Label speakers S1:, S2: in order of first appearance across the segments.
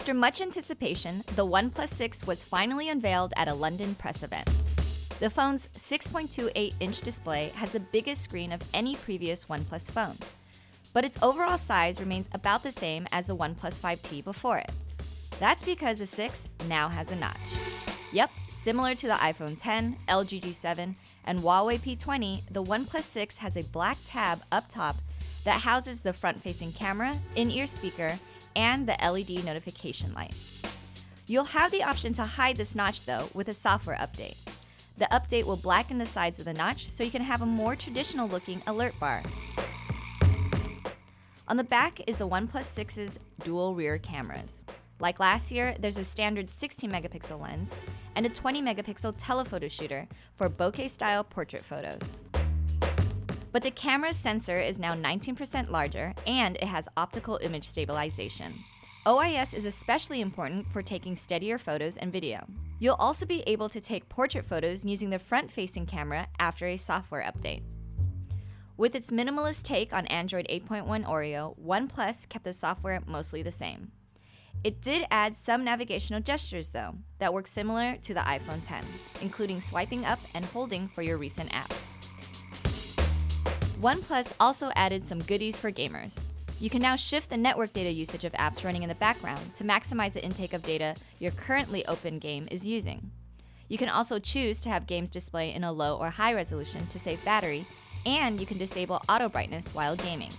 S1: After much anticipation, the OnePlus 6 was finally unveiled at a London press event. The phone's 6.28-inch display has the biggest screen of any previous OnePlus phone, but its overall size remains about the same as the OnePlus 5T before it. That's because the 6 now has a notch. Yep, similar to the iPhone X, LG G7, and Huawei P20, the OnePlus 6 has a black tab up top that houses the front-facing camera, in-ear speaker, and the LED notification light. You'll have the option to hide this notch though with a software update. The update will blacken the sides of the notch so you can have a more traditional looking alert bar. On the back is the OnePlus 6's dual rear cameras. Like last year, there's a standard 16-megapixel lens and a 20-megapixel telephoto shooter for bokeh-style portrait photos. But the camera's sensor is now 19% larger and it has optical image stabilization. OIS is especially important for taking steadier photos and video. You'll also be able to take portrait photos using the front-facing camera after a software update. With its minimalist take on Android 8.1 Oreo, OnePlus kept the software mostly the same. It did add some navigational gestures though, that work similar to the iPhone X, including swiping up and holding for your recent apps. OnePlus also added some goodies for gamers. You can now shift the network data usage of apps running in the background to maximize the intake of data your currently open game is using. You can also choose to have games display in a low or high resolution to save battery, and you can disable auto brightness while gaming.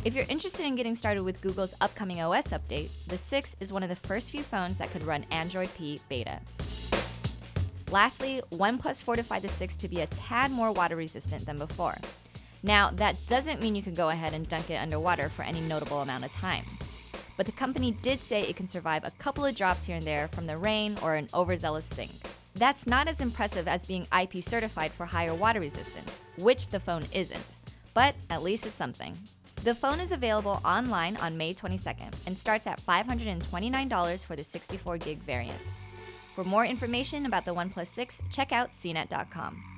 S1: If you're interested in getting started with Google's upcoming OS update, the 6 is one of the first few phones that could run Android P beta. Lastly, OnePlus fortified the 6 to be a tad more water resistant than before. Now, that doesn't mean you can go ahead and dunk it underwater for any notable amount of time. But the company did say it can survive a couple of drops here and there from the rain or an overzealous sink. That's not as impressive as being IP certified for higher water resistance, which the phone isn't. But at least it's something. The phone is available online on May 22nd and starts at $529 for the 64GB variant. For more information about the OnePlus 6, check out CNET.com.